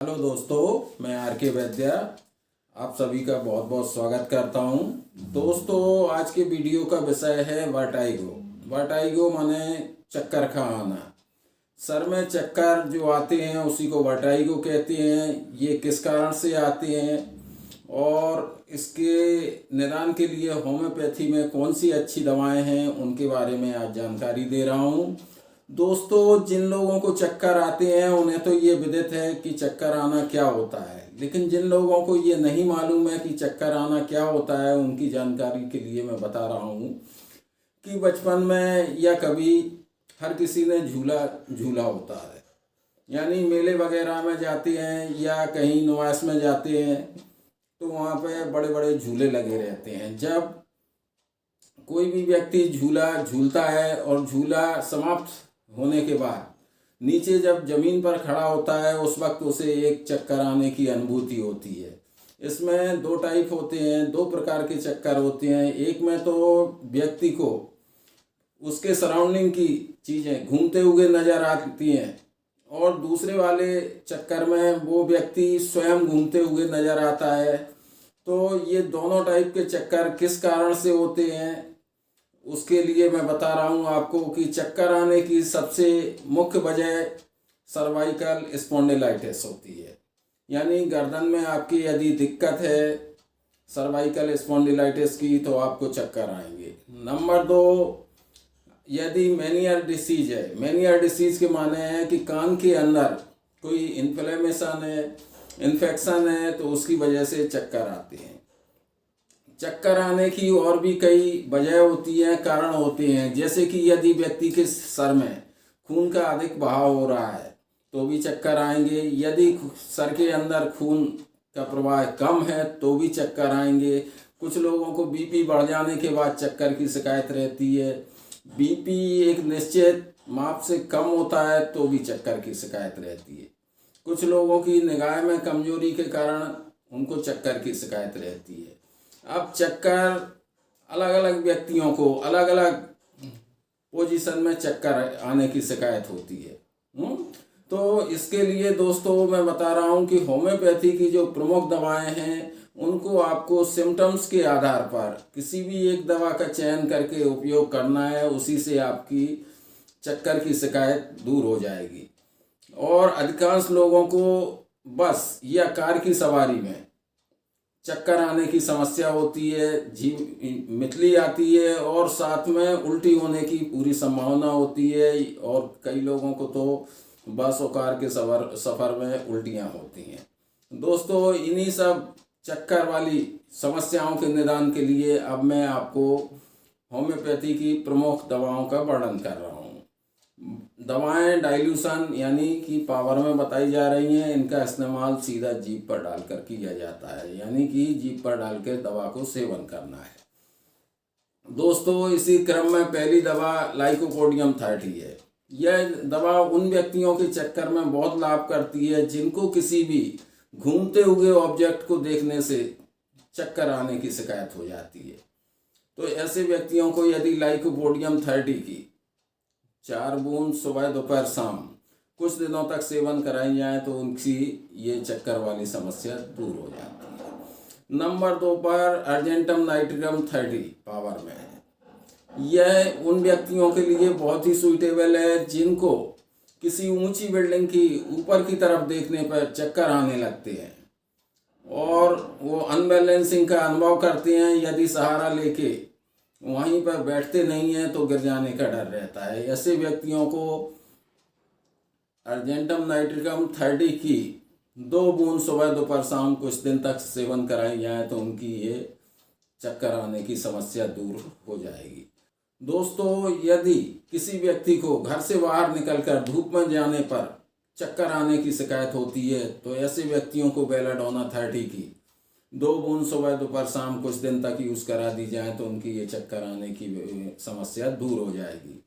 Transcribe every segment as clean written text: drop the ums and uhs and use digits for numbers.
Hello दोस्तों, मैं are के वैद्या आप सभी का बहुत बहुत स्वागत करता हूं। दोस्तों, आज के वीडियो का विषय है वर्टाइगो। वर्टाइगो माने चक्कर खा आना। सर में चक्कर जो आते हैं उसी को वर्टाइगो कहते हैं। ये किस कारण से आते हैं और इसके निदान के लिए होम्योपैथी में कौन सी अच्छी दवाएं हैं उनके बारे में आज जानकारी दे रहा हूं। दोस्तों, जिन लोगों को चक्कर आते हैं उन्हें तो ये विदित है कि चक्कर आना क्या होता है, लेकिन जिन लोगों को ये नहीं मालूम है कि चक्कर आना क्या होता है उनकी जानकारी के लिए मैं बता रहा हूँ कि बचपन में या कभी हर किसी ने झूला झूला होता है। यानी मेले वगैरह में जाते हैं या कहीं नुमाइश में जाते हैं तो वहाँ पे बड़े बड़े झूले लगे रहते हैं। जब कोई भी व्यक्ति झूला झूलता है और झूला समाप्त होने के बाद नीचे जब जमीन पर खड़ा होता है उस वक्त उसे एक चक्कर आने की अनुभूति होती है। इसमें दो टाइप होते हैं, दो प्रकार के चक्कर होते हैं। एक में तो व्यक्ति को उसके सराउंडिंग की चीज़ें घूमते हुए नजर आती हैं और दूसरे वाले चक्कर में वो व्यक्ति स्वयं घूमते हुए नजर आता है। तो ये दोनों टाइप के चक्कर किस कारण से होते हैं उसके लिए मैं बता रहा हूँ आपको कि चक्कर आने की सबसे मुख्य वजह सर्वाइकल स्पॉन्डिलाइटिस होती है। यानी गर्दन में आपकी यदि दिक्कत है सर्वाइकल स्पॉन्डिलाइटिस की तो आपको चक्कर आएंगे। नंबर 2, यदि मेनियर डिसीज है। मेनियर डिसीज के माने हैं कि कान के अंदर कोई इन्फ्लेमेशन है, इन्फेक्शन है तो उसकी वजह से चक्कर आते हैं। चक्कर आने की और भी कई वजह होती हैं, कारण होते हैं। जैसे कि यदि व्यक्ति के सर में खून का अधिक बहाव हो रहा है तो भी चक्कर आएंगे। यदि सर के अंदर खून का प्रवाह कम है तो भी चक्कर आएंगे। कुछ लोगों को बीपी बढ़ जाने के बाद चक्कर की शिकायत रहती है। बीपी एक निश्चित माप से कम होता है तो भी चक्कर की शिकायत रहती है। कुछ लोगों की निगाह में कमजोरी के कारण उनको चक्कर की शिकायत रहती है। अब चक्कर अलग अलग व्यक्तियों को अलग अलग पोजीशन में चक्कर आने की शिकायत होती है। तो इसके लिए दोस्तों मैं बता रहा हूँ कि होम्योपैथी की जो प्रमुख दवाएं हैं उनको आपको सिम्टम्स के आधार पर किसी भी एक दवा का चयन करके उपयोग करना है। उसी से आपकी चक्कर की शिकायत दूर हो जाएगी। और अधिकांश लोगों को बस या कार की सवारी में चक्कर आने की समस्या होती है, मितली आती है और साथ में उल्टी होने की पूरी संभावना होती है। और कई लोगों को तो बस और कार के सफ़र में उल्टियाँ होती हैं। दोस्तों, इन्हीं सब चक्कर वाली समस्याओं के निदान के लिए अब मैं आपको होम्योपैथी की प्रमुख दवाओं का वर्णन कर रहा हूँ। दवाएं डाइल्यूशन यानी कि पावर में बताई जा रही हैं। इनका इस्तेमाल सीधा जीभ पर डालकर किया जाता है, यानी कि जीभ पर डालकर दवा को सेवन करना है। दोस्तों, इसी क्रम में पहली दवा लाइकोपोडियम 30 है। यह दवा उन व्यक्तियों के चक्कर में बहुत लाभ करती है जिनको किसी भी घूमते हुए ऑब्जेक्ट को देखने से चक्कर आने की शिकायत हो जाती है। तो ऐसे व्यक्तियों को यदि लाइकोपोडियम 30 की 4 बूंद सुबह दोपहर शाम कुछ दिनों तक सेवन कराई जाए तो उनकी ये चक्कर वाली समस्या दूर हो जाती है। नंबर 2 पर अर्जेंटम नाइट्रियम 30 पावर में है। यह उन व्यक्तियों के लिए बहुत ही सुइटेबल है जिनको किसी ऊंची बिल्डिंग की ऊपर की तरफ देखने पर चक्कर आने लगते हैं और वो अनबैलेंसिंग का अनुभव करते हैं। यदि सहारा लेके वहीं पर बैठते नहीं हैं तो गिर जाने का डर रहता है। ऐसे व्यक्तियों को अर्जेंटम नाइट्रियम 30 की 2 बूंद सुबह दोपहर शाम कुछ दिन तक सेवन कराई जाए तो उनकी ये चक्कर आने की समस्या दूर हो जाएगी। दोस्तों, यदि किसी व्यक्ति को घर से बाहर निकलकर धूप में जाने पर चक्कर आने की शिकायत होती है तो ऐसे व्यक्तियों को बेलाडोना 30 की 2 बूंद सुबह दोपहर शाम कुछ दिन तक यूज़ करा दी जाए तो उनकी ये चक्कर आने की समस्या दूर हो जाएगी।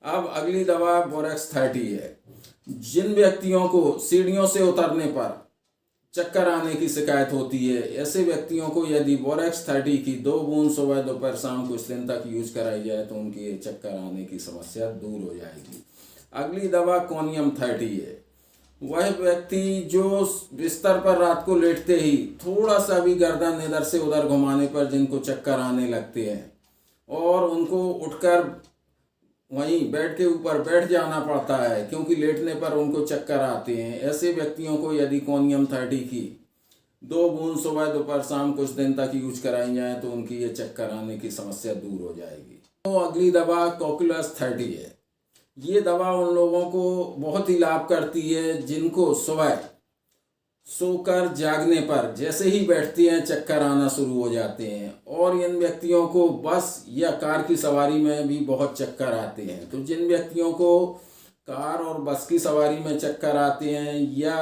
अब अगली दवा बोरेक्स 30 है। जिन व्यक्तियों को सीढ़ियों से उतरने पर चक्कर आने की शिकायत होती है ऐसे व्यक्तियों को यदि बोरेक्स 30 की 2 बूंद सुबह दोपहर शाम कुछ दिन तक यूज़ कराई जाए तो उनकी ये चक्कर आने की समस्या दूर हो जाएगी। अगली दवा कोनियम 30 है। वह व्यक्ति जो बिस्तर पर रात को लेटते ही थोड़ा सा भी गर्दन इधर से उधर घुमाने पर जिनको चक्कर आने लगते हैं और उनको उठकर वहीं बेड के ऊपर बैठ जाना पड़ता है क्योंकि लेटने पर उनको चक्कर आते हैं, ऐसे व्यक्तियों को यदि कोनियम 30 की 2 बूंद सुबह दोपहर शाम कुछ दिन तक यूज कराई जाए तो उनकी ये चक्कर आने की समस्या दूर हो जाएगी। तो अगली दवा कॉकुलस 30 है। ये दवा उन लोगों को बहुत ही लाभ करती है जिनको सुबह सोकर जागने पर जैसे ही बैठते हैं चक्कर आना शुरू हो जाते हैं, और इन व्यक्तियों को बस या कार की सवारी में भी बहुत चक्कर आते हैं। तो जिन व्यक्तियों को कार और बस की सवारी में चक्कर आते हैं या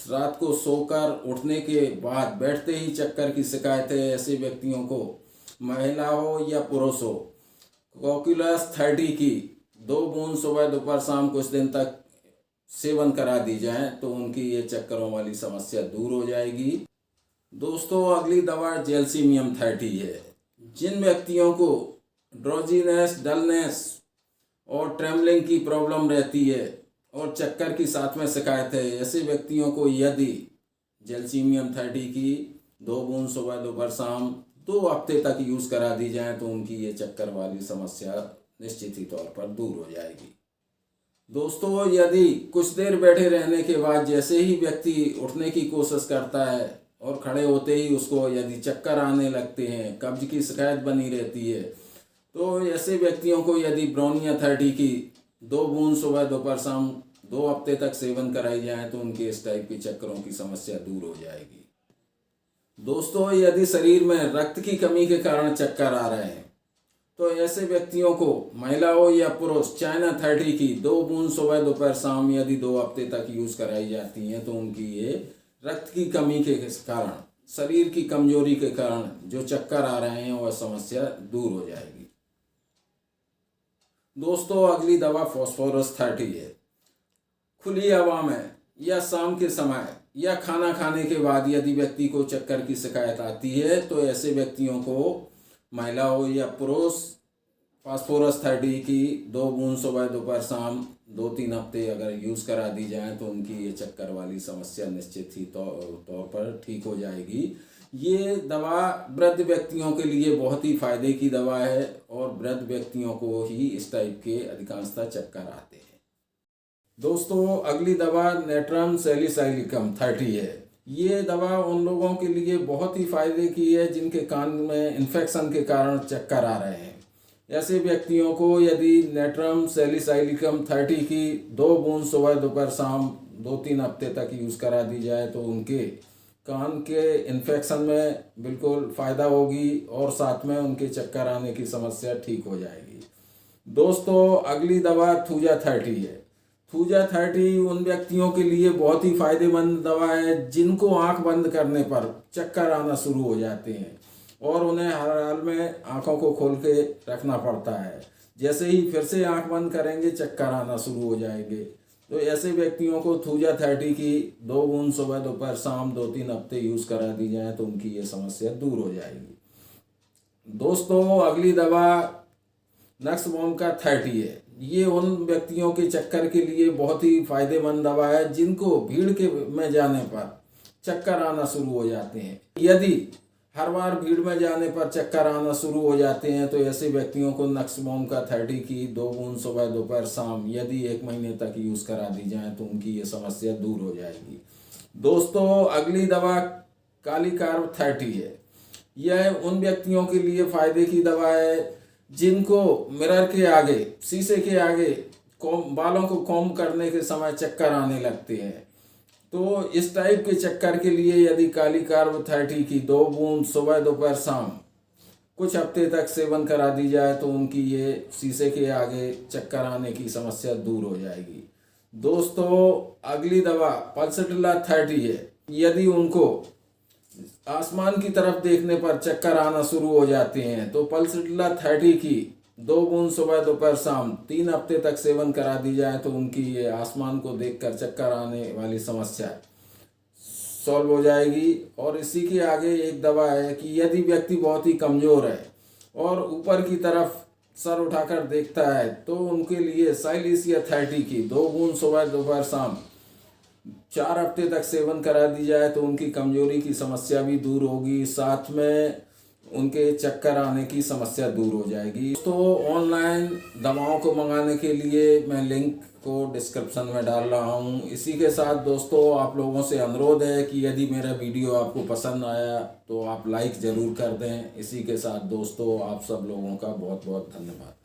रात को सोकर उठने के बाद बैठते ही चक्कर की शिकायत है, ऐसे व्यक्तियों को महिला हो या पुरुष हो, कॉकुलस 30 की 2 बूंद सुबह दोपहर शाम कुछ दिन तक सेवन करा दी जाए तो उनकी ये चक्करों वाली समस्या दूर हो जाएगी। दोस्तों अगली दवा जैल्सीमियम 30 है। जिन व्यक्तियों को ड्रोजीनेस, डलनेस और ट्रेमलिंग की प्रॉब्लम रहती है और चक्कर की साथ में शिकायत है, ऐसे व्यक्तियों को यदि जैल्सीमियम 30 की 2 बूंद सुबह दोपहर शाम 2 हफ्ते तक यूज़ करा दी जाए तो उनकी ये चक्कर वाली समस्या निश्चित ही तौर पर दूर हो जाएगी। दोस्तों यदि कुछ देर बैठे रहने के बाद जैसे ही व्यक्ति उठने की कोशिश करता है और खड़े होते ही उसको यदि चक्कर आने लगते हैं, कब्ज की शिकायत बनी रहती है, तो ऐसे व्यक्तियों को यदि ब्रोनिया 30 की 2 बूंद सुबह दोपहर शाम 2 हफ्ते तक सेवन कराई जाए तो उनके इस टाइप की चक्करों की समस्या दूर हो जाएगी। दोस्तों यदि शरीर में रक्त की कमी के कारण चक्कर आ रहे हैं तो ऐसे व्यक्तियों को महिला हो या पुरुष चाइना 30 की 2 बूंद सुबह दोपहर शाम यदि 2 हफ्ते तक यूज कराई जाती हैं तो उनकी ये रक्त की कमी के कारण, शरीर की कमजोरी के कारण जो चक्कर आ रहे हैं वह समस्या दूर हो जाएगी। दोस्तों अगली दवा फास्फोरस 30 है। खुली हवा में या शाम के समय या खाना खाने के बाद यदि व्यक्ति को चक्कर की शिकायत आती है तो ऐसे व्यक्तियों को महिला हो या पुरुष फास्फोरस 30 की 2 बूंद सुबह दोपहर शाम 2-3 हफ्ते अगर यूज़ करा दी जाए तो उनकी ये चक्कर वाली समस्या निश्चित ही तौर पर ठीक हो जाएगी। ये दवा वृद्ध व्यक्तियों के लिए बहुत ही फायदे की दवा है और वृद्ध व्यक्तियों को ही इस टाइप के अधिकांशतः चक्कर आते हैं। दोस्तों अगली दवा नेट्रम सैलिसाइलिकम 30 है। ये दवा उन लोगों के लिए बहुत ही फायदे की है जिनके कान में इन्फेक्शन के कारण चक्कर आ रहे हैं। ऐसे व्यक्तियों को यदि नेट्रम सैलिसाइलिकम 30 की 2 बूंद सुबह दोपहर शाम 2-3 हफ्ते तक यूज़ करा दी जाए तो उनके कान के इन्फेक्शन में बिल्कुल फ़ायदा होगी और साथ में उनके चक्कर आने की समस्या ठीक हो जाएगी। दोस्तों अगली दवा थूजा 30 है। थूजा 30 उन व्यक्तियों के लिए बहुत ही फायदेमंद दवा है जिनको आंख बंद करने पर चक्कर आना शुरू हो जाते हैं और उन्हें हर हाल में आंखों को खोल के रखना पड़ता है। जैसे ही फिर से आंख बंद करेंगे चक्कर आना शुरू हो जाएंगे। तो ऐसे व्यक्तियों को थूजा 30 की 2 बूंद सुबह दोपहर शाम 2-3 हफ्ते यूज़ करा दी जाए तो उनकी ये समस्या दूर हो जाएगी। दोस्तों अगली दवा नक्सबोम का 30 है। ये उन व्यक्तियों के चक्कर के लिए बहुत ही फायदेमंद दवा है जिनको भीड़ के में जाने पर चक्कर आना शुरू हो जाते हैं। यदि हर बार भीड़ में जाने पर चक्कर आना शुरू हो जाते हैं तो ऐसे व्यक्तियों को नक्सबोम का 30 की 2 बूंद सुबह दोपहर शाम यदि 1 महीने तक यूज़ करा दी जाए तो उनकी ये समस्या दूर हो जाएगी। दोस्तों अगली दवा काली कार्ब 30 है। यह उन व्यक्तियों के लिए फायदे की दवा है जिनको मिरर के आगे, शीशे के आगे बालों को कॉम्ब करने के समय चक्कर आने लगते हैं। तो इस टाइप के चक्कर के लिए यदि काली कार्ब 30 की 2 बूंद सुबह दोपहर शाम कुछ हफ्ते तक सेवन करा दी जाए तो उनकी ये शीशे के आगे चक्कर आने की समस्या दूर हो जाएगी। दोस्तों अगली दवा पल्सटिला 30 है। यदि उनको आसमान की तरफ देखने पर चक्कर आना शुरू हो जाते हैं तो पल्सटिला 30 की 2 बूंद सुबह दोपहर शाम 3 हफ्ते तक सेवन करा दी जाए तो उनकी ये आसमान को देखकर चक्कर आने वाली समस्या सॉल्व हो जाएगी। और इसी के आगे एक दवा है कि यदि व्यक्ति बहुत ही कमज़ोर है और ऊपर की तरफ सर उठाकर देखता है तो उनके लिए साइलेसिया 30 की 2 बूंद सुबह दोपहर शाम 4 हफ्ते तक सेवन करा दी जाए तो उनकी कमजोरी की समस्या भी दूर होगी, साथ में उनके चक्कर आने की समस्या दूर हो जाएगी। तो ऑनलाइन दवाओं को मंगाने के लिए मैं लिंक को डिस्क्रिप्शन में डाल रहा हूँ। इसी के साथ दोस्तों आप लोगों से अनुरोध है कि यदि मेरा वीडियो आपको पसंद आया तो आप लाइक ज़रूर कर दें। इसी के साथ दोस्तों आप सब लोगों का बहुत बहुत धन्यवाद।